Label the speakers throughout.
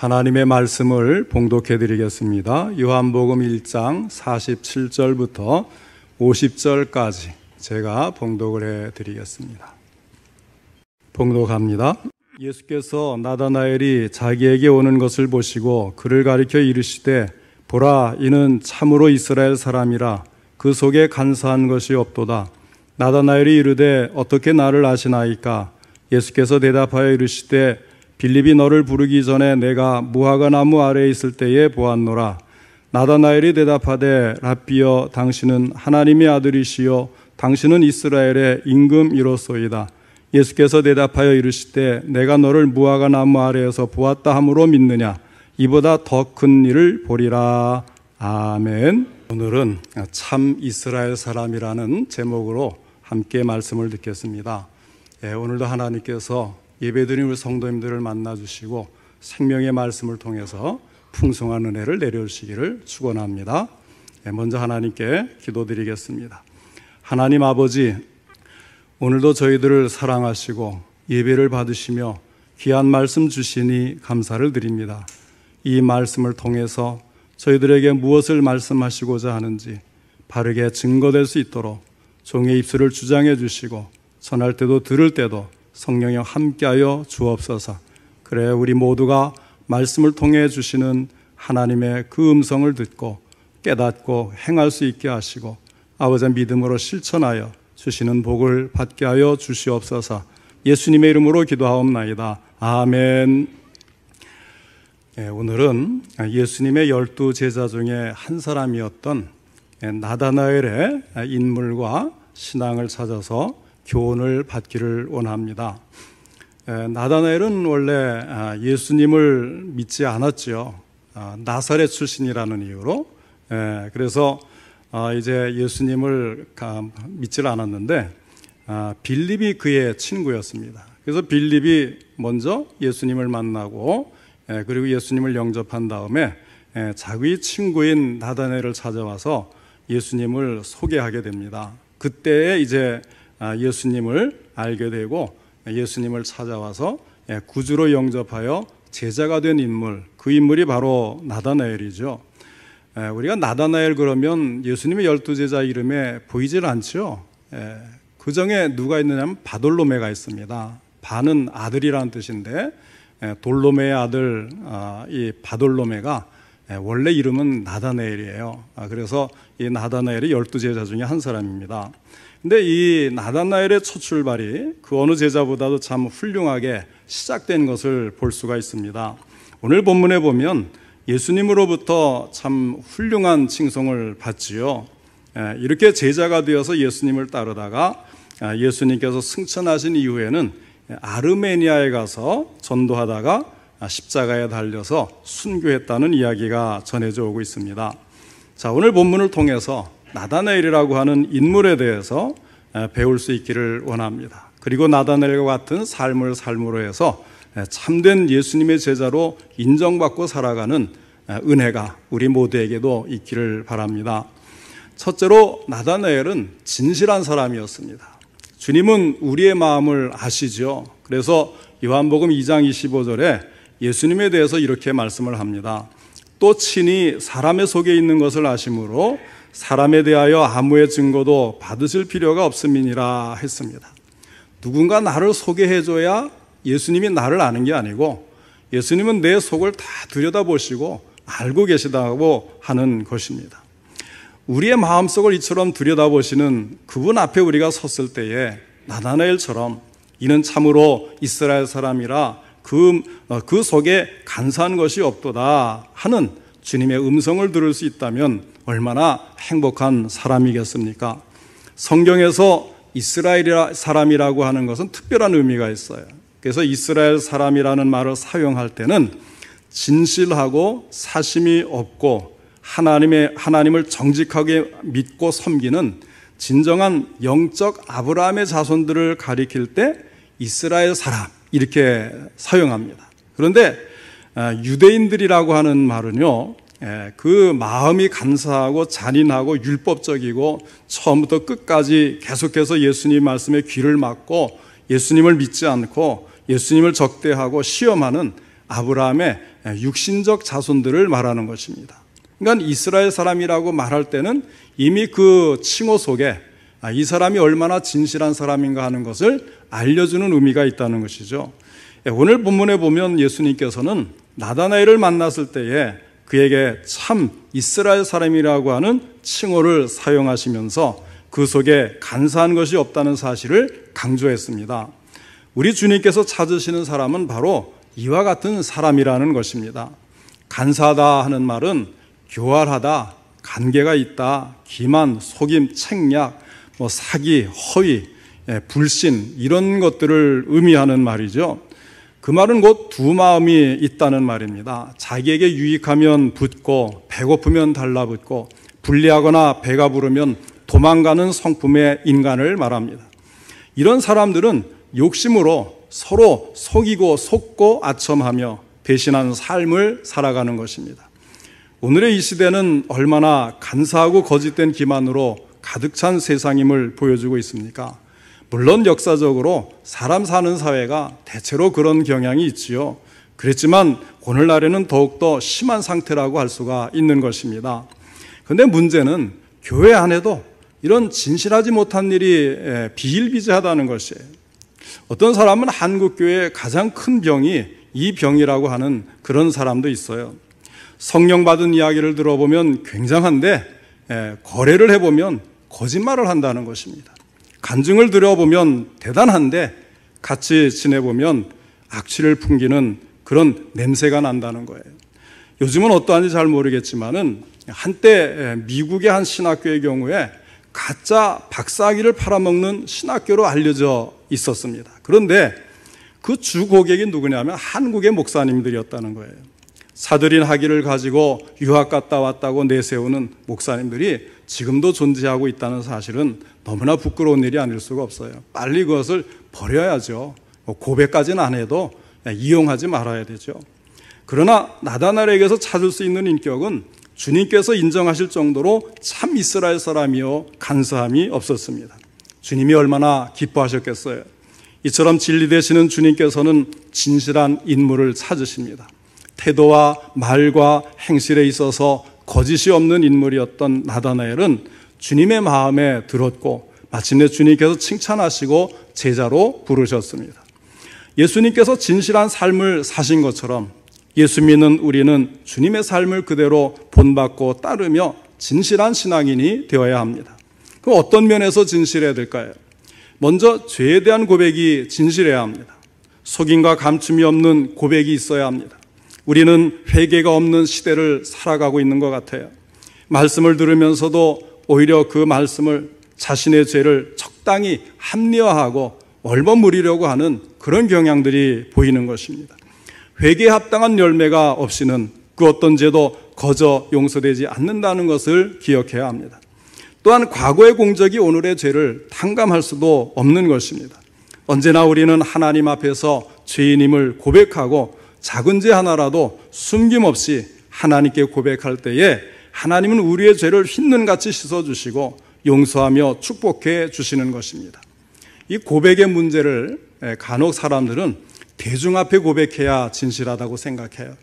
Speaker 1: 하나님의 말씀을 봉독해 드리겠습니다. 요한복음 1장 47절부터 50절까지 제가 봉독을 해 드리겠습니다. 봉독합니다. 예수께서 나다나엘이 자기에게 오는 것을 보시고 그를 가리켜 이르시되 보라, 이는 참으로 이스라엘 사람이라 그 속에 간사한 것이 없도다. 나다나엘이 이르되 어떻게 나를 아시나이까? 예수께서 대답하여 이르시되 빌립이 너를 부르기 전에 내가 무화과 나무 아래에 있을 때에 보았노라. 나다나엘이 대답하되 랍비여, 당신은 하나님의 아들이시요 당신은 이스라엘의 임금이로소이다. 예수께서 대답하여 이르시되 내가 너를 무화과 나무 아래에서 보았다 함으로 믿느냐? 이보다 더 큰 일을 보리라. 아멘. 오늘은 참 이스라엘 사람이라는 제목으로 함께 말씀을 듣겠습니다. 오늘도 하나님께서 예배드리는 우리 성도님들을 만나주시고 생명의 말씀을 통해서 풍성한 은혜를 내려주시기를 축원합니다. 먼저 하나님께 기도드리겠습니다. 하나님 아버지, 오늘도 저희들을 사랑하시고 예배를 받으시며 귀한 말씀 주시니 감사를 드립니다. 이 말씀을 통해서 저희들에게 무엇을 말씀하시고자 하는지 바르게 증거될 수 있도록 종의 입술을 주장해 주시고 전할 때도 들을 때도 성령이 함께하여 주옵소서. 그래 우리 모두가 말씀을 통해 주시는 하나님의 그 음성을 듣고 깨닫고 행할 수 있게 하시고 아버지의 믿음으로 실천하여 주시는 복을 받게 하여 주시옵소서. 예수님의 이름으로 기도하옵나이다. 아멘. 오늘은 예수님의 12 제자 중에 한 사람이었던 나다나엘의 인물과 신앙을 찾아서 교훈을 받기를 원합니다. 나다나엘은 원래 예수님을 믿지 않았죠. 나사렛 출신이라는 이유로. 그래서 이제 예수님을 믿질 않았는데 빌립이 그의 친구였습니다. 그래서 빌립이 먼저 예수님을 만나고 그리고 예수님을 영접한 다음에 자기 친구인 나다나엘을 찾아와서 예수님을 소개하게 됩니다. 그때에 이제 예수님을 알게 되고 예수님을 찾아와서 구주로 영접하여 제자가 된 인물, 그 인물이 바로 나다나엘이죠. 우리가 나다나엘 그러면 예수님의 12 제자 이름에 보이질 않죠. 그 중에 누가 있느냐면 바돌로메가 있습니다. 바는 아들이라는 뜻인데 돌로메의 아들 이 바돌로메가 원래 이름은 나다나엘이에요. 그래서 이 나다나엘이 12 제자 중에 한 사람입니다. 근데 이 나다나엘의 첫 출발이 그 어느 제자보다도 참 훌륭하게 시작된 것을 볼 수가 있습니다. 오늘 본문에 보면 예수님으로부터 참 훌륭한 칭송을 받지요. 이렇게 제자가 되어서 예수님을 따르다가 예수님께서 승천하신 이후에는 아르메니아에 가서 전도하다가 십자가에 달려서 순교했다는 이야기가 전해져 오고 있습니다. 자, 오늘 본문을 통해서 나다나엘이라고 하는 인물에 대해서 배울 수 있기를 원합니다. 그리고 나다나엘과 같은 삶을 삶으로 해서 참된 예수님의 제자로 인정받고 살아가는 은혜가 우리 모두에게도 있기를 바랍니다. 첫째로 나다나엘은 진실한 사람이었습니다. 주님은 우리의 마음을 아시죠. 그래서 요한복음 2장 25절에 예수님에 대해서 이렇게 말씀을 합니다. 또 친히 사람의 속에 있는 것을 아심으로 사람에 대하여 아무의 증거도 받으실 필요가 없음이니라 했습니다. 누군가 나를 소개해줘야 예수님이 나를 아는 게 아니고 예수님은 내 속을 다 들여다보시고 알고 계시다고 하는 것입니다. 우리의 마음속을 이처럼 들여다보시는 그분 앞에 우리가 섰을 때에 나다나엘처럼 이는 참으로 이스라엘 사람이라 그 속에 간사한 것이 없도다 하는 주님의 음성을 들을 수 있다면 얼마나 행복한 사람이겠습니까? 성경에서 이스라엘 사람이라고 하는 것은 특별한 의미가 있어요. 그래서 이스라엘 사람이라는 말을 사용할 때는 진실하고 사심이 없고 하나님을 정직하게 믿고 섬기는 진정한 영적 아브라함의 자손들을 가리킬 때 이스라엘 사람 이렇게 사용합니다. 그런데 유대인들이라고 하는 말은요, 그 마음이 간사하고 잔인하고 율법적이고 처음부터 끝까지 계속해서 예수님 말씀에 귀를 막고 예수님을 믿지 않고 예수님을 적대하고 시험하는 아브라함의 육신적 자손들을 말하는 것입니다. 그러니까 이스라엘 사람이라고 말할 때는 이미 그 칭호 속에 이 사람이 얼마나 진실한 사람인가 하는 것을 알려주는 의미가 있다는 것이죠. 오늘 본문에 보면 예수님께서는 나다나엘을 만났을 때에 그에게 참 이스라엘 사람이라고 하는 칭호를 사용하시면서 그 속에 간사한 것이 없다는 사실을 강조했습니다. 우리 주님께서 찾으시는 사람은 바로 이와 같은 사람이라는 것입니다. 간사하다 하는 말은 교활하다, 관계가 있다, 기만, 속임, 책략, 사기, 허위, 불신 이런 것들을 의미하는 말이죠. 그 말은 곧 두 마음이 있다는 말입니다. 자기에게 유익하면 붙고 배고프면 달라붙고 불리하거나 배가 부르면 도망가는 성품의 인간을 말합니다. 이런 사람들은 욕심으로 서로 속이고 속고 아첨하며 배신하는 삶을 살아가는 것입니다. 오늘의 이 시대는 얼마나 간사하고 거짓된 기만으로 가득 찬 세상임을 보여주고 있습니까? 물론 역사적으로 사람 사는 사회가 대체로 그런 경향이 있지요. 그렇지만 오늘날에는 더욱더 심한 상태라고 할 수가 있는 것입니다. 그런데 문제는 교회 안에도 이런 진실하지 못한 일이 비일비재하다는 것이에요. 어떤 사람은 한국교회의 가장 큰 병이 이 병이라고 하는 그런 사람도 있어요. 성령 받은 이야기를 들어보면 굉장한데 거래를 해보면 거짓말을 한다는 것입니다. 간증을 들어보면 대단한데 같이 지내보면 악취를 풍기는 그런 냄새가 난다는 거예요. 요즘은 어떠한지 잘 모르겠지만은 한때 미국의 한 신학교의 경우에 가짜 박사학위를 팔아먹는 신학교로 알려져 있었습니다. 그런데 그 주 고객이 누구냐면 한국의 목사님들이었다는 거예요. 사들인 학위를 가지고 유학 갔다 왔다고 내세우는 목사님들이 지금도 존재하고 있다는 사실은 너무나 부끄러운 일이 아닐 수가 없어요. 빨리 그것을 버려야죠. 고백까지는 안 해도 이용하지 말아야 되죠. 그러나 나다나엘에게서 찾을 수 있는 인격은 주님께서 인정하실 정도로 참 이스라엘 사람이요 간사함이 없었습니다. 주님이 얼마나 기뻐하셨겠어요. 이처럼 진리 되시는 주님께서는 진실한 인물을 찾으십니다. 태도와 말과 행실에 있어서 거짓이 없는 인물이었던 나다나엘은 주님의 마음에 들었고 마침내 주님께서 칭찬하시고 제자로 부르셨습니다. 예수님께서 진실한 삶을 사신 것처럼 예수 믿는 우리는 주님의 삶을 그대로 본받고 따르며 진실한 신앙인이 되어야 합니다. 그럼 어떤 면에서 진실해야 될까요? 먼저 죄에 대한 고백이 진실해야 합니다. 속임과 감춤이 없는 고백이 있어야 합니다. 우리는 회개가 없는 시대를 살아가고 있는 것 같아요. 말씀을 들으면서도 오히려 그 말씀을 자신의 죄를 적당히 합리화하고 얼버무리려고 하는 그런 경향들이 보이는 것입니다. 회개에 합당한 열매가 없이는 그 어떤 죄도 거저 용서되지 않는다는 것을 기억해야 합니다. 또한 과거의 공적이 오늘의 죄를 탕감할 수도 없는 것입니다. 언제나 우리는 하나님 앞에서 죄인임을 고백하고 작은 죄 하나라도 숨김없이 하나님께 고백할 때에 하나님은 우리의 죄를 흰눈같이 씻어주시고 용서하며 축복해 주시는 것입니다. 이 고백의 문제를 간혹 사람들은 대중 앞에 고백해야 진실하다고 생각해요.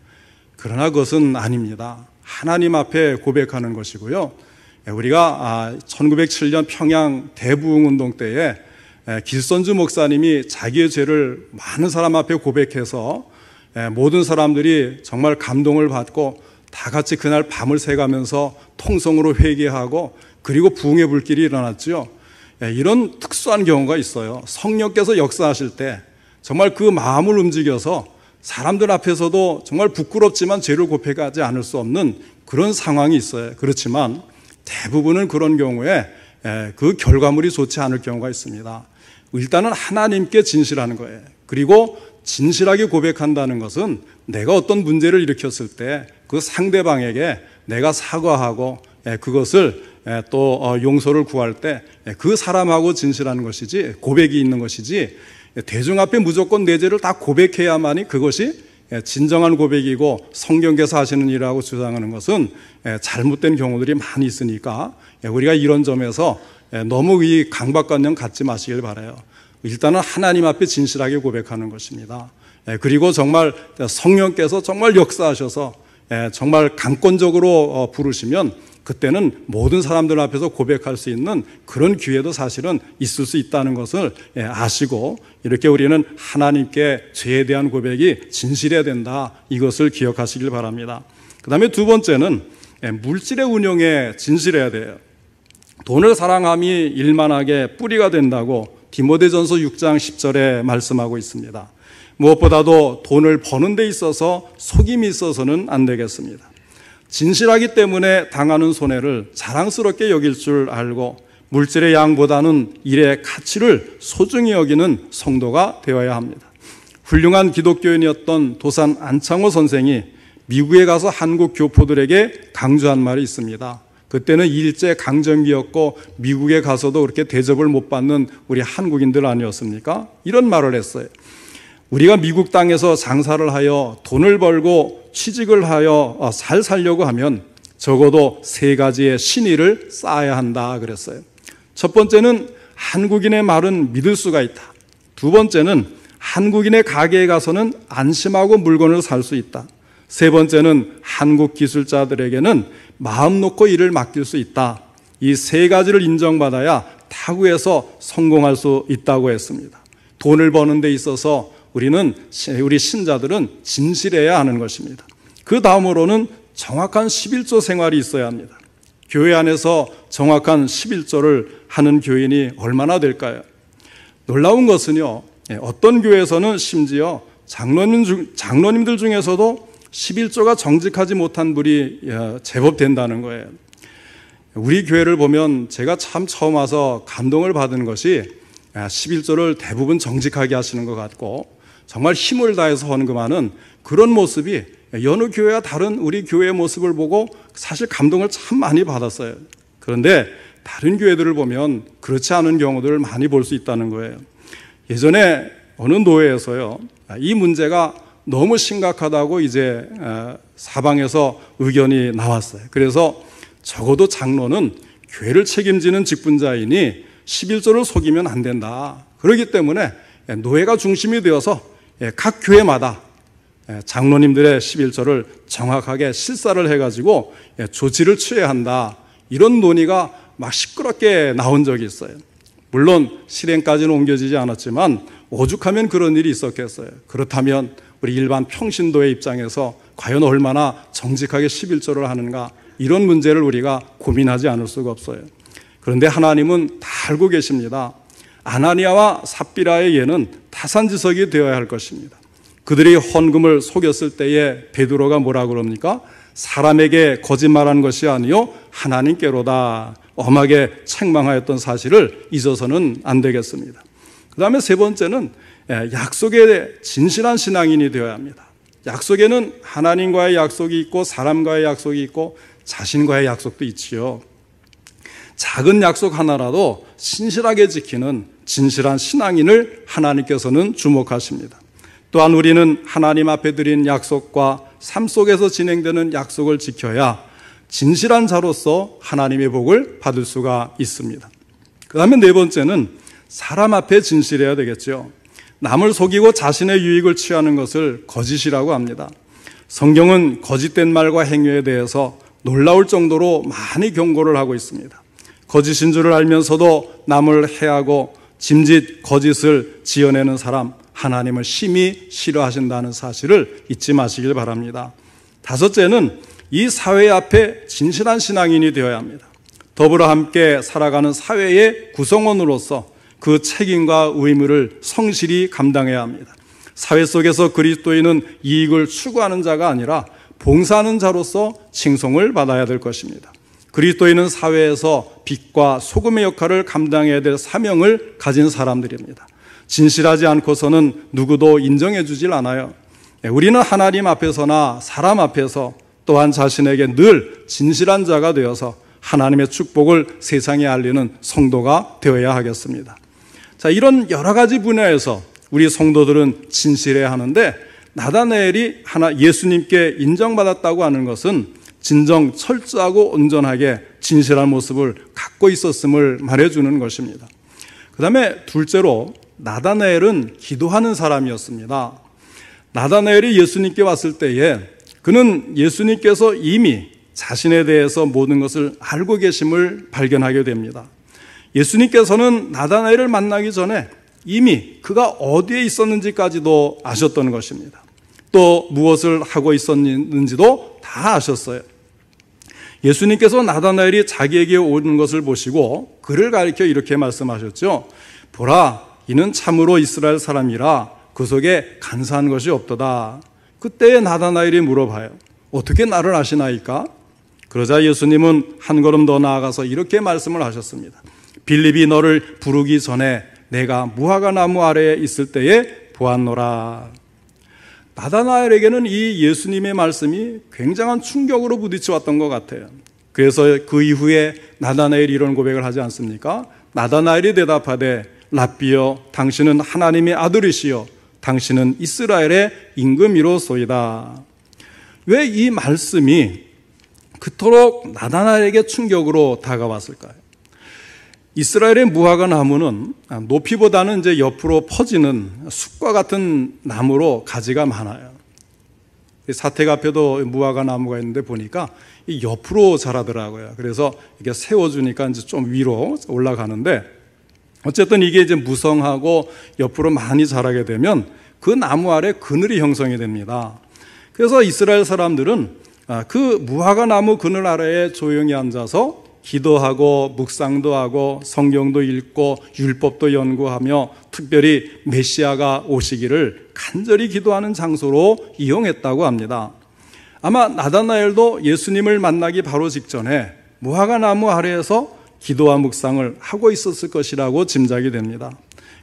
Speaker 1: 그러나 그것은 아닙니다. 하나님 앞에 고백하는 것이고요. 우리가 1907년 평양 대부흥운동 때에 길선주 목사님이 자기의 죄를 많은 사람 앞에 고백해서 모든 사람들이 정말 감동을 받고 다 같이 그날 밤을 새가면서 통성으로 회개하고 그리고 부흥의 불길이 일어났죠. 이런 특수한 경우가 있어요. 성령께서 역사하실 때 정말 그 마음을 움직여서 사람들 앞에서도 정말 부끄럽지만 죄를 고백하지 않을 수 없는 그런 상황이 있어요. 그렇지만 대부분은 그런 경우에 그 결과물이 좋지 않을 경우가 있습니다. 일단은 하나님께 진실하는 거예요. 그리고 진실하게 고백한다는 것은 내가 어떤 문제를 일으켰을 때 그 상대방에게 내가 사과하고 그것을 또 용서를 구할 때 그 사람하고 진실하는 것이지, 고백이 있는 것이지, 대중 앞에 무조건 내 죄를 다 고백해야만이 그것이 진정한 고백이고 성경께서 하시는 일이라고 주장하는 것은 잘못된 경우들이 많이 있으니까 우리가 이런 점에서 너무 이 강박관념 갖지 마시길 바라요. 일단은 하나님 앞에 진실하게 고백하는 것입니다. 그리고 정말 성령께서 정말 역사하셔서 정말 강권적으로 부르시면 그때는 모든 사람들 앞에서 고백할 수 있는 그런 기회도 사실은 있을 수 있다는 것을 아시고, 이렇게 우리는 하나님께 죄에 대한 고백이 진실해야 된다, 이것을 기억하시길 바랍니다. 그 다음에 두 번째는 물질의 운용에 진실해야 돼요. 돈을 사랑함이 일만하게 뿌리가 된다고 디모데전서 6장 10절에 말씀하고 있습니다. 무엇보다도 돈을 버는 데 있어서 속임이 있어서는 안 되겠습니다. 진실하기 때문에 당하는 손해를 자랑스럽게 여길 줄 알고 물질의 양보다는 일의 가치를 소중히 여기는 성도가 되어야 합니다. 훌륭한 기독교인이었던 도산 안창호 선생이 미국에 가서 한국 교포들에게 강조한 말이 있습니다. 그때는 일제 강점기였고 미국에 가서도 그렇게 대접을 못 받는 우리 한국인들 아니었습니까? 이런 말을 했어요. 우리가 미국 땅에서 장사를 하여 돈을 벌고 취직을 하여 잘 살려고 하면 적어도 세 가지의 신의를 쌓아야 한다 그랬어요. 첫 번째는 한국인의 말은 믿을 수가 있다. 두 번째는 한국인의 가게에 가서는 안심하고 물건을 살 수 있다. 세 번째는 한국 기술자들에게는 마음 놓고 일을 맡길 수 있다. 이 세 가지를 인정받아야 타국에서 성공할 수 있다고 했습니다. 돈을 버는 데 있어서 우리 신자들은 진실해야 하는 것입니다. 그 다음으로는 정확한 11조 생활이 있어야 합니다. 교회 안에서 정확한 11조를 하는 교인이 얼마나 될까요? 놀라운 것은요, 어떤 교회에서는 심지어 장로님들 중에서도 11조가 정직하지 못한 분이 제법 된다는 거예요. 우리 교회를 보면 제가 참 처음 와서 감동을 받은 것이 11조를 대부분 정직하게 하시는 것 같고 정말 힘을 다해서 헌금하는 그런 모습이 여느 교회와 다른 우리 교회의 모습을 보고 사실 감동을 참 많이 받았어요. 그런데 다른 교회들을 보면 그렇지 않은 경우들을 많이 볼 수 있다는 거예요. 예전에 어느 노회에서요, 이 문제가 너무 심각하다고 이제 사방에서 의견이 나왔어요. 그래서 적어도 장로는 교회를 책임지는 직분자이니 11조를 속이면 안 된다. 그렇기 때문에 노회가 중심이 되어서 각 교회마다 장로님들의 11조를 정확하게 실사를 해가지고 조치를 취해야 한다. 이런 논의가 막 시끄럽게 나온 적이 있어요. 물론 실행까지는 옮겨지지 않았지만 오죽하면 그런 일이 있었겠어요. 그렇다면 우리 일반 평신도의 입장에서 과연 얼마나 정직하게 11조를 하는가, 이런 문제를 우리가 고민하지 않을 수가 없어요. 그런데 하나님은 다 알고 계십니다. 아나니아와 삽비라의 예는 타산지석이 되어야 할 것입니다. 그들이 헌금을 속였을 때에 베드로가 뭐라 그럽니까? 사람에게 거짓말한 것이 아니요 하나님께로다. 엄하게 책망하였던 사실을 잊어서는 안 되겠습니다. 그 다음에 세 번째는 약속에 진실한 신앙인이 되어야 합니다. 약속에는 하나님과의 약속이 있고 사람과의 약속이 있고 자신과의 약속도 있지요. 작은 약속 하나라도 신실하게 지키는 진실한 신앙인을 하나님께서는 주목하십니다. 또한 우리는 하나님 앞에 드린 약속과 삶 속에서 진행되는 약속을 지켜야 진실한 자로서 하나님의 복을 받을 수가 있습니다. 그 다음에 네 번째는 사람 앞에 진실해야 되겠죠. 남을 속이고 자신의 유익을 취하는 것을 거짓이라고 합니다. 성경은 거짓된 말과 행위에 대해서 놀라울 정도로 많이 경고를 하고 있습니다. 거짓인 줄을 알면서도 남을 해하고 짐짓 거짓을 지어내는 사람, 하나님을 심히 싫어하신다는 사실을 잊지 마시길 바랍니다. 다섯째는 이 사회 앞에 진실한 신앙인이 되어야 합니다. 더불어 함께 살아가는 사회의 구성원으로서 그 책임과 의무를 성실히 감당해야 합니다. 사회 속에서 그리스도인은 이익을 추구하는 자가 아니라 봉사하는 자로서 칭송을 받아야 될 것입니다. 그리스도인은 사회에서 빛과 소금의 역할을 감당해야 될 사명을 가진 사람들입니다. 진실하지 않고서는 누구도 인정해 주질 않아요. 우리는 하나님 앞에서나 사람 앞에서 또한 자신에게 늘 진실한 자가 되어서 하나님의 축복을 세상에 알리는 성도가 되어야 하겠습니다. 자, 이런 여러 가지 분야에서 우리 성도들은 진실해야 하는데, 나다나엘이 예수님께 인정받았다고 하는 것은 진정 철저하고 온전하게 진실한 모습을 갖고 있었음을 말해주는 것입니다. 그 다음에 둘째로 나다나엘은 기도하는 사람이었습니다. 나다나엘이 예수님께 왔을 때에 그는 예수님께서 이미 자신에 대해서 모든 것을 알고 계심을 발견하게 됩니다. 예수님께서는 나다나엘을 만나기 전에 이미 그가 어디에 있었는지까지도 아셨던 것입니다. 또 무엇을 하고 있었는지도 다 아셨어요. 예수님께서 나다나엘이 자기에게 오는 것을 보시고 그를 가리켜 이렇게 말씀하셨죠. 보라, 이는 참으로 이스라엘 사람이라 그 속에 간사한 것이 없도다. 그때에 나다나엘이 물어봐요. 어떻게 나를 아시나이까? 그러자 예수님은 한 걸음 더 나아가서 이렇게 말씀을 하셨습니다. 빌립이 너를 부르기 전에 내가 무화과 나무 아래에 있을 때에 보았노라. 나다나엘에게는 이 예수님의 말씀이 굉장한 충격으로 부딪혀왔던 것 같아요. 그래서 그 이후에 나다나엘이 이런 고백을 하지 않습니까? 나다나엘이 대답하되 랍비여, 당신은 하나님의 아들이시여 당신은 이스라엘의 임금이로소이다. 왜 이 말씀이 그토록 나다나엘에게 충격으로 다가왔을까요? 이스라엘의 무화과 나무는 높이보다는 이제 옆으로 퍼지는 숲과 같은 나무로 가지가 많아요. 사택 앞에도 무화과 나무가 있는데 보니까 이 옆으로 자라더라고요. 그래서 이게 세워주니까 이제 좀 위로 올라가는데 어쨌든 이게 이제 무성하고 옆으로 많이 자라게 되면 그 나무 아래 그늘이 형성이 됩니다. 그래서 이스라엘 사람들은 그 무화과 나무 그늘 아래에 조용히 앉아서 기도하고 묵상도 하고 성경도 읽고 율법도 연구하며 특별히 메시아가 오시기를 간절히 기도하는 장소로 이용했다고 합니다. 아마 나다나엘도 예수님을 만나기 바로 직전에 무화과 나무 아래에서 기도와 묵상을 하고 있었을 것이라고 짐작이 됩니다.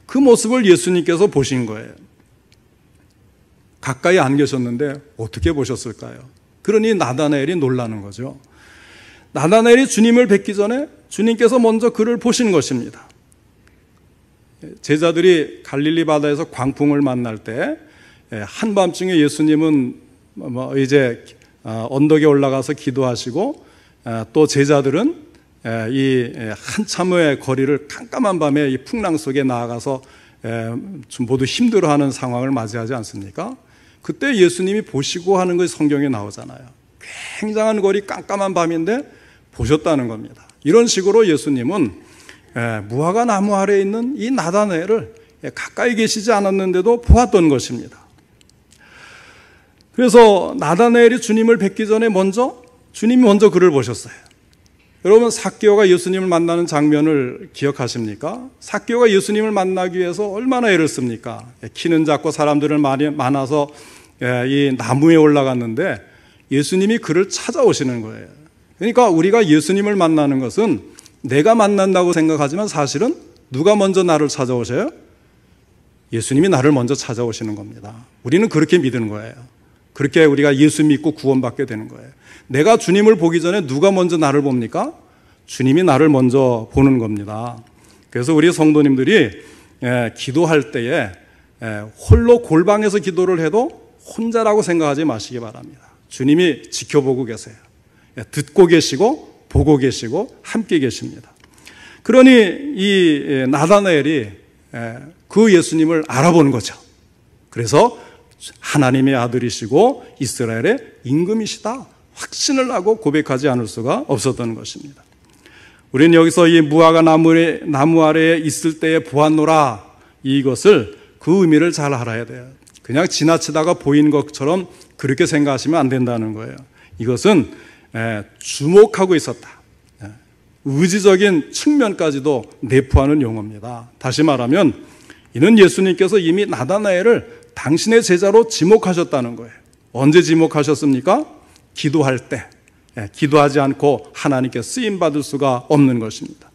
Speaker 1: 그 모습을 예수님께서 보신 거예요. 가까이 안 계셨는데 어떻게 보셨을까요? 그러니 나다나엘이 놀라는 거죠. 나다나엘이 주님을 뵙기 전에 주님께서 먼저 그를 보신 것입니다. 제자들이 갈릴리 바다에서 광풍을 만날 때 한밤중에 예수님은 이제 언덕에 올라가서 기도하시고 또 제자들은 이 한참의 거리를 깜깜한 밤에 이 풍랑 속에 나아가서 모두 힘들어하는 상황을 맞이하지 않습니까? 그때 예수님이 보시고 하는 것이 성경에 나오잖아요. 굉장한 거리 깜깜한 밤인데 보셨다는 겁니다. 이런 식으로 예수님은 무화과 나무 아래에 있는 이 나다나엘을 가까이 계시지 않았는데도 보았던 것입니다. 그래서 나다나엘이 주님을 뵙기 전에 주님이 먼저 그를 보셨어요. 여러분, 삭개오가 예수님을 만나는 장면을 기억하십니까? 삭개오가 예수님을 만나기 위해서 얼마나 애를 씁니까? 키는 작고 사람들은 많아서 이 나무에 올라갔는데 예수님이 그를 찾아오시는 거예요. 그러니까 우리가 예수님을 만나는 것은 내가 만난다고 생각하지만 사실은 누가 먼저 나를 찾아오셔요? 예수님이 나를 먼저 찾아오시는 겁니다. 우리는 그렇게 믿는 거예요. 그렇게 우리가 예수 믿고 구원받게 되는 거예요. 내가 주님을 보기 전에 누가 먼저 나를 봅니까? 주님이 나를 먼저 보는 겁니다. 그래서 우리 성도님들이 기도할 때에 홀로 골방에서 기도를 해도 혼자라고 생각하지 마시기 바랍니다. 주님이 지켜보고 계세요. 듣고 계시고 보고 계시고 함께 계십니다. 그러니 이 나다나엘이 그 예수님을 알아보는 거죠. 그래서 하나님의 아들이시고 이스라엘의 임금이시다 확신을 하고 고백하지 않을 수가 없었던 것입니다. 우리는 여기서 이 무화과 나무 아래에 있을 때에 보았노라, 이것을 그 의미를 잘 알아야 돼요. 그냥 지나치다가 보인 것처럼 그렇게 생각하시면 안 된다는 거예요. 이것은 주목하고 있었다, 의지적인 측면까지도 내포하는 용어입니다. 다시 말하면 이는 예수님께서 이미 나다나엘을 당신의 제자로 지목하셨다는 거예요. 언제 지목하셨습니까? 기도할 때. 기도하지 않고 하나님께 쓰임받을 수가 없는 것입니다.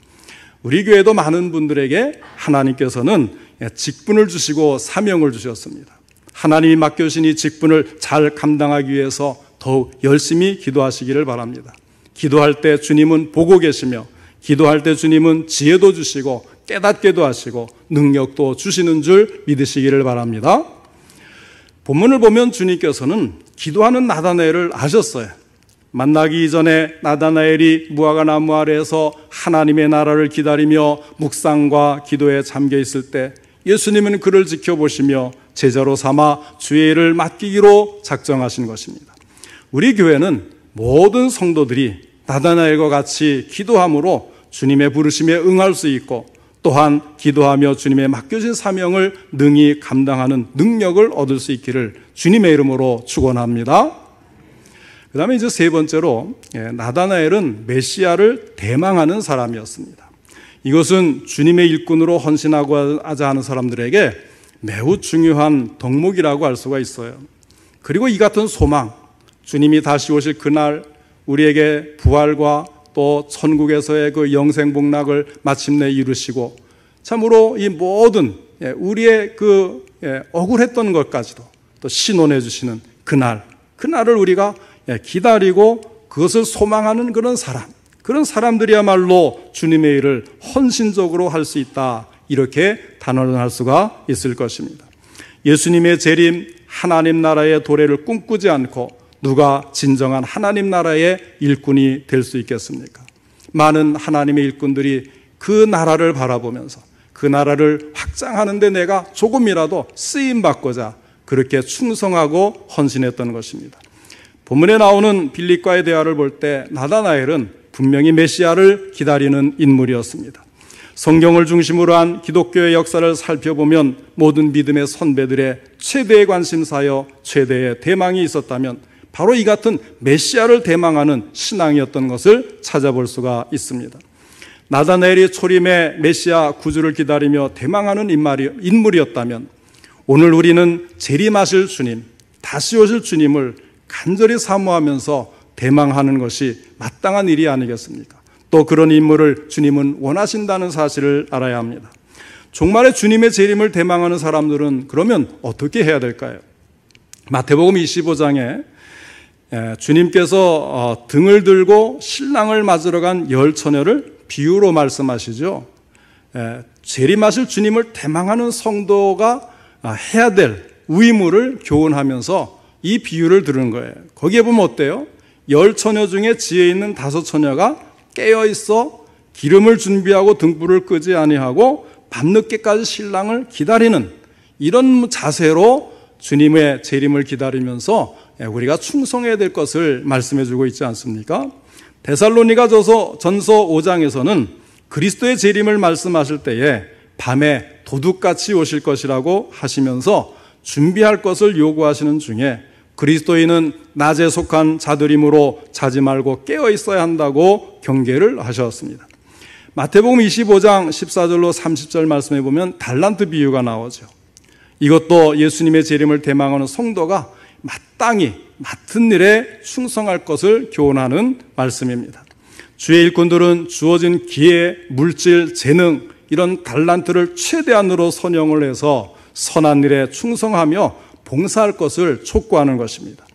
Speaker 1: 우리 교회도 많은 분들에게 하나님께서는 직분을 주시고 사명을 주셨습니다. 하나님이 맡겨주신 이 직분을 잘 감당하기 위해서 더욱 열심히 기도하시기를 바랍니다. 기도할 때 주님은 보고 계시며, 기도할 때 주님은 지혜도 주시고 깨닫게도 하시고 능력도 주시는 줄 믿으시기를 바랍니다. 본문을 보면 주님께서는 기도하는 나다나엘을 아셨어요. 만나기 이전에 나다나엘이 무화과 나무 아래에서 하나님의 나라를 기다리며 묵상과 기도에 잠겨 있을 때 예수님은 그를 지켜보시며 제자로 삼아 주의 일을 맡기기로 작정하신 것입니다. 우리 교회는 모든 성도들이 나다나엘과 같이 기도함으로 주님의 부르심에 응할 수 있고, 또한 기도하며 주님의 맡겨진 사명을 능히 감당하는 능력을 얻을 수 있기를 주님의 이름으로 축원합니다. 그 다음에 이제 세 번째로, 나다나엘은 메시아를 대망하는 사람이었습니다. 이것은 주님의 일꾼으로 헌신하고자 하는 사람들에게 매우 중요한 덕목이라고 할 수가 있어요. 그리고 이 같은 소망, 주님이 다시 오실 그날 우리에게 부활과 또 천국에서의 그 영생복락을 마침내 이루시고, 참으로 이 모든 우리의 그 억울했던 것까지도 또 신원해 주시는 그날을 우리가 기다리고 그것을 소망하는 그런 사람들이야말로 주님의 일을 헌신적으로 할 수 있다, 이렇게 단언할 수가 있을 것입니다. 예수님의 재림, 하나님 나라의 도래를 꿈꾸지 않고 누가 진정한 하나님 나라의 일꾼이 될 수 있겠습니까? 많은 하나님의 일꾼들이 그 나라를 바라보면서 그 나라를 확장하는 데 내가 조금이라도 쓰임받고자 그렇게 충성하고 헌신했던 것입니다. 본문에 나오는 빌립과의 대화를 볼 때 나다나엘은 분명히 메시아를 기다리는 인물이었습니다. 성경을 중심으로 한 기독교의 역사를 살펴보면 모든 믿음의 선배들의 최대의 관심사여 최대의 대망이 있었다면 바로 이 같은 메시아를 대망하는 신앙이었던 것을 찾아볼 수가 있습니다. 나다나엘이 초림의 메시아 구주를 기다리며 대망하는 인물이었다면 오늘 우리는 재림하실 주님, 다시 오실 주님을 간절히 사모하면서 대망하는 것이 마땅한 일이 아니겠습니까? 또 그런 인물을 주님은 원하신다는 사실을 알아야 합니다. 종말의 주님의 재림을 대망하는 사람들은 그러면 어떻게 해야 될까요? 마태복음 25장에 주님께서 등을 들고 신랑을 맞으러 간 열 처녀를 비유로 말씀하시죠. 재림하실 주님을 대망하는 성도가 해야 될 의무를 교훈하면서 이 비유를 들은 거예요. 거기에 보면 어때요? 열 처녀 중에 지혜 있는 다섯 처녀가 깨어있어 기름을 준비하고 등불을 끄지 아니하고 밤늦게까지 신랑을 기다리는 이런 자세로 주님의 재림을 기다리면서 우리가 충성해야 될 것을 말씀해 주고 있지 않습니까? 데살로니가 전서 5장에서는 그리스도의 재림을 말씀하실 때에 밤에 도둑같이 오실 것이라고 하시면서 준비할 것을 요구하시는 중에 그리스도인은 낮에 속한 자들이므로 자지 말고 깨어 있어야 한다고 경계를 하셨습니다. 마태복음 25장 14절로 30절 말씀해 보면 달란트 비유가 나오죠. 이것도 예수님의 재림을 대망하는 성도가 마땅히 맡은 일에 충성할 것을 교훈하는 말씀입니다. 주의 일꾼들은 주어진 기회, 물질, 재능 이런 달란트를 최대한으로 선용을 해서 선한 일에 충성하며 봉사할 것을 촉구하는 것입니다.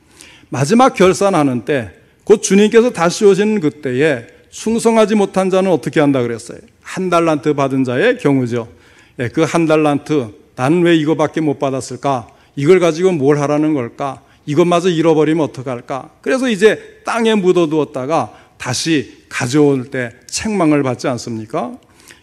Speaker 1: 마지막 결산하는 때, 곧 주님께서 다시 오시는 그때에 충성하지 못한 자는 어떻게 한다 그랬어요? 한 달란트 받은 자의 경우죠. 그 한 달란트, 나는 왜 이거밖에 못 받았을까? 이걸 가지고 뭘 하라는 걸까? 이것마저 잃어버리면 어떡할까? 그래서 이제 땅에 묻어두었다가 다시 가져올 때 책망을 받지 않습니까?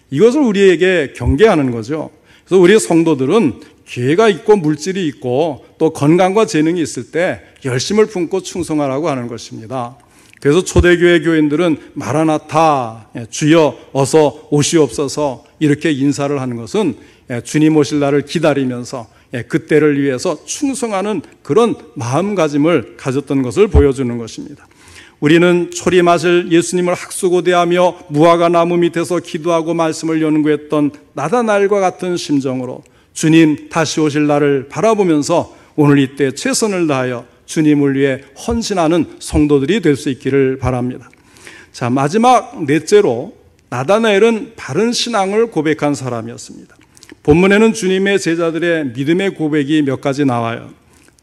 Speaker 1: 이것을 우리에게 경계하는 거죠. 그래서 우리 성도들은 기회가 있고 물질이 있고 또 건강과 재능이 있을 때 열심을 품고 충성하라고 하는 것입니다. 그래서 초대교회 교인들은 마라나타, 주여 어서 오시옵소서 이렇게 인사를 하는 것은 주님 오실 날을 기다리면서 그때를 위해서 충성하는 그런 마음가짐을 가졌던 것을 보여주는 것입니다. 우리는 초림하실 예수님을 학수고대하며 무화과 나무 밑에서 기도하고 말씀을 연구했던 나다나엘과 같은 심정으로 주님 다시 오실 날을 바라보면서 오늘 이때 최선을 다하여 주님을 위해 헌신하는 성도들이 될 수 있기를 바랍니다. 자, 마지막 넷째로 나다나엘은 바른 신앙을 고백한 사람이었습니다. 본문에는 주님의 제자들의 믿음의 고백이 몇 가지 나와요.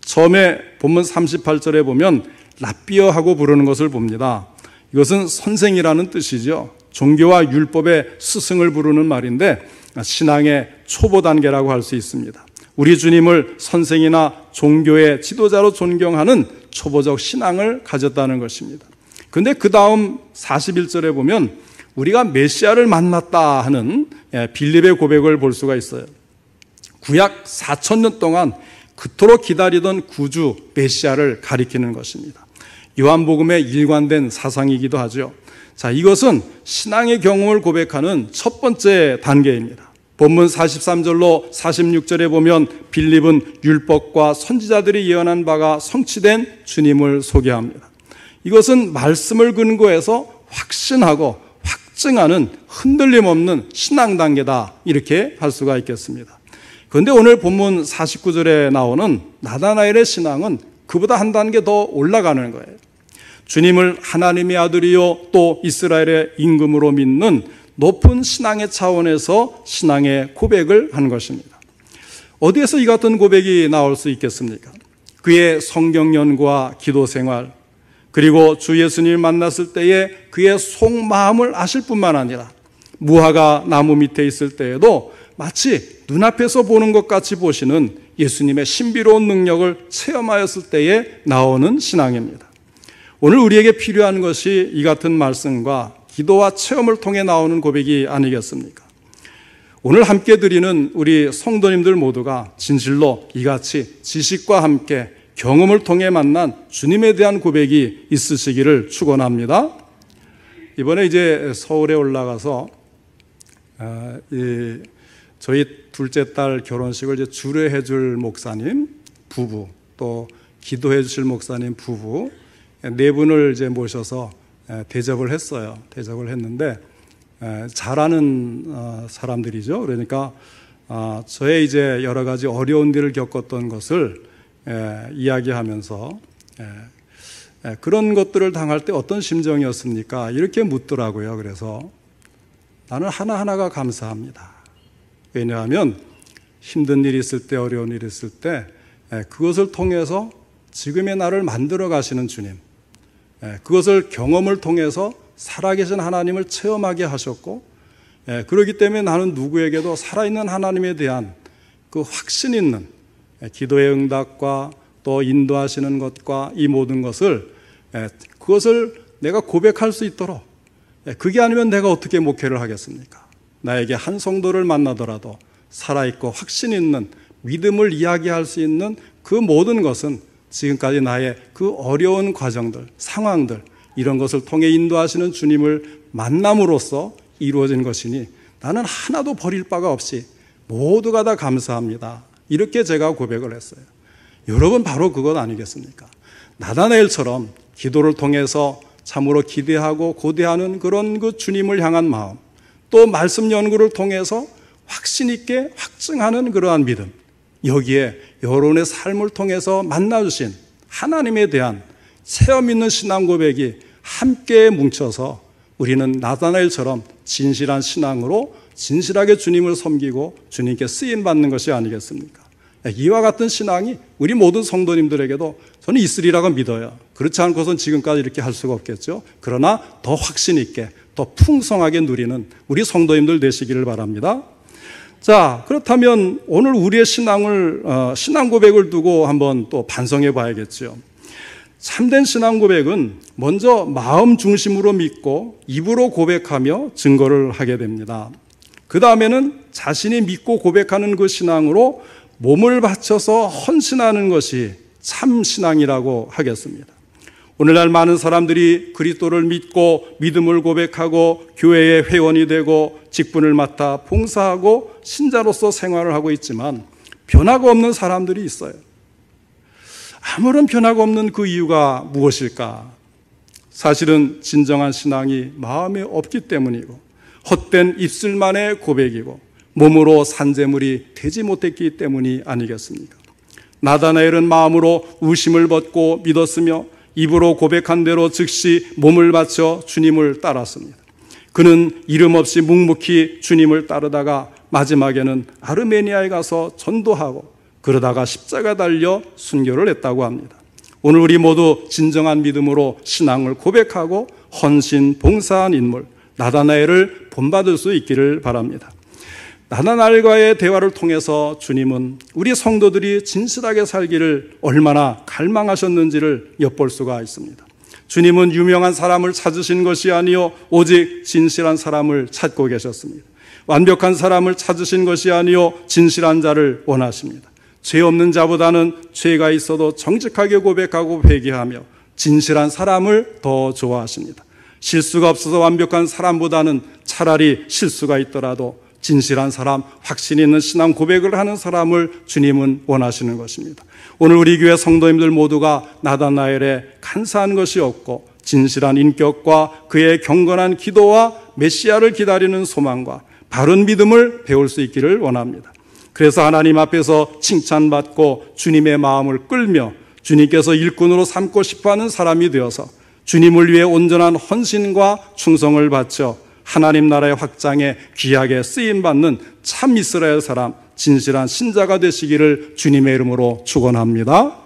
Speaker 1: 처음에 본문 38절에 보면 랍비어하고 부르는 것을 봅니다. 이것은 선생이라는 뜻이죠. 종교와 율법의 스승을 부르는 말인데 신앙의 초보 단계라고 할 수 있습니다. 우리 주님을 선생이나 종교의 지도자로 존경하는 초보적 신앙을 가졌다는 것입니다. 그런데 그 다음 41절에 보면 우리가 메시아를 만났다 하는 빌립의 고백을 볼 수가 있어요. 구약 4,000년 동안 그토록 기다리던 구주 메시아를 가리키는 것입니다. 요한복음의 일관된 사상이기도 하죠. 자, 이것은 신앙의 경험을 고백하는 첫 번째 단계입니다. 본문 43절로 46절에 보면 빌립은 율법과 선지자들이 예언한 바가 성취된 주님을 소개합니다. 이것은 말씀을 근거해서 확신하고 확증하는 흔들림 없는 신앙 단계다, 이렇게 할 수가 있겠습니다. 그런데 오늘 본문 49절에 나오는 나다나엘의 신앙은 그보다 한 단계 더 올라가는 거예요. 주님을 하나님의 아들이요 또 이스라엘의 임금으로 믿는 높은 신앙의 차원에서 신앙의 고백을 한 것입니다. 어디에서 이 같은 고백이 나올 수 있겠습니까? 그의 성경 연구와 기도 생활, 그리고 주 예수님을 만났을 때에 그의 속마음을 아실 뿐만 아니라 무화과 나무 밑에 있을 때에도 마치 눈앞에서 보는 것 같이 보시는 예수님의 신비로운 능력을 체험하였을 때에 나오는 신앙입니다. 오늘 우리에게 필요한 것이 이 같은 말씀과 기도와 체험을 통해 나오는 고백이 아니겠습니까? 오늘 함께 드리는 우리 성도님들 모두가 진실로 이같이 지식과 함께 경험을 통해 만난 주님에 대한 고백이 있으시기를 축원합니다. 이번에 이제 서울에 올라가서 저희 둘째 딸 결혼식을 이제 주례해 줄 목사님 부부, 또 기도해 주실 목사님 부부 네 분을 이제 모셔서 대접을 했어요. 대접을 했는데 잘하는 사람들이죠. 그러니까 저의 이제 여러 가지 어려운 일을 겪었던 것을 이야기하면서 그런 것들을 당할 때 어떤 심정이었습니까? 이렇게 묻더라고요. 그래서 나는 하나하나가 감사합니다. 왜냐하면 힘든 일이 있을 때, 어려운 일이 있을 때 그것을 통해서 지금의 나를 만들어 가시는 주님, 그것을 경험을 통해서 살아계신 하나님을 체험하게 하셨고, 그렇기 때문에 나는 누구에게도 살아있는 하나님에 대한 그 확신 있는 기도의 응답과 또 인도하시는 것과 이 모든 것을 그것을 내가 고백할 수 있도록, 그게 아니면 내가 어떻게 목회를 하겠습니까? 나에게 한 성도를 만나더라도 살아있고 확신 있는 믿음을 이야기할 수 있는 그 모든 것은 지금까지 나의 그 어려운 과정들, 상황들, 이런 것을 통해 인도하시는 주님을 만남으로써 이루어진 것이니 나는 하나도 버릴 바가 없이 모두가 다 감사합니다. 이렇게 제가 고백을 했어요. 여러분 바로 그것 아니겠습니까? 나다나엘처럼 기도를 통해서 참으로 기대하고 고대하는 그런 그 주님을 향한 마음, 또 말씀 연구를 통해서 확신 있게 확증하는 그러한 믿음, 여기에 여러분의 삶을 통해서 만나주신 하나님에 대한 체험 있는 신앙 고백이 함께 뭉쳐서 우리는 나다나엘처럼 진실한 신앙으로 진실하게 주님을 섬기고 주님께 쓰임받는 것이 아니겠습니까? 이와 같은 신앙이 우리 모든 성도님들에게도 저는 있으리라고 믿어요. 그렇지 않고선 지금까지 이렇게 할 수가 없겠죠. 그러나 더 확신 있게, 더 풍성하게 누리는 우리 성도님들 되시기를 바랍니다. 자, 그렇다면 오늘 우리의 신앙 고백을 두고 한번 또 반성해 봐야겠죠. 참된 신앙 고백은 먼저 마음 중심으로 믿고 입으로 고백하며 증거를 하게 됩니다. 그 다음에는 자신이 믿고 고백하는 그 신앙으로 몸을 바쳐서 헌신하는 것이 참 신앙이라고 하겠습니다. 오늘날 많은 사람들이 그리스도를 믿고 믿음을 고백하고 교회의 회원이 되고 직분을 맡아 봉사하고 신자로서 생활을 하고 있지만 변화가 없는 사람들이 있어요. 아무런 변화가 없는 그 이유가 무엇일까? 사실은 진정한 신앙이 마음에 없기 때문이고 헛된 입술만의 고백이고 몸으로 산재물이 되지 못했기 때문이 아니겠습니까? 나다나엘은 마음으로 의심을 벗고 믿었으며 입으로 고백한 대로 즉시 몸을 바쳐 주님을 따랐습니다. 그는 이름 없이 묵묵히 주님을 따르다가 마지막에는 아르메니아에 가서 전도하고 그러다가 십자가 달려 순교를 했다고 합니다. 오늘 우리 모두 진정한 믿음으로 신앙을 고백하고 헌신, 봉사한 인물 나다나엘을 본받을 수 있기를 바랍니다. 나다나엘과의 대화를 통해서 주님은 우리 성도들이 진실하게 살기를 얼마나 갈망하셨는지를 엿볼 수가 있습니다. 주님은 유명한 사람을 찾으신 것이 아니요 오직 진실한 사람을 찾고 계셨습니다. 완벽한 사람을 찾으신 것이 아니요 진실한 자를 원하십니다. 죄 없는 자보다는 죄가 있어도 정직하게 고백하고 회개하며 진실한 사람을 더 좋아하십니다. 실수가 없어서 완벽한 사람보다는 차라리 실수가 있더라도 진실한 사람, 확신 있는 신앙 고백을 하는 사람을 주님은 원하시는 것입니다. 오늘 우리 교회 성도님들 모두가 나다나엘에 간사한 것이 없고 진실한 인격과 그의 경건한 기도와 메시아를 기다리는 소망과 바른 믿음을 배울 수 있기를 원합니다. 그래서 하나님 앞에서 칭찬받고 주님의 마음을 끌며 주님께서 일꾼으로 삼고 싶어하는 사람이 되어서 주님을 위해 온전한 헌신과 충성을 바쳐 하나님 나라의 확장에 귀하게 쓰임받는 참 이스라엘 사람, 진실한 신자가 되시기를 주님의 이름으로 축원합니다.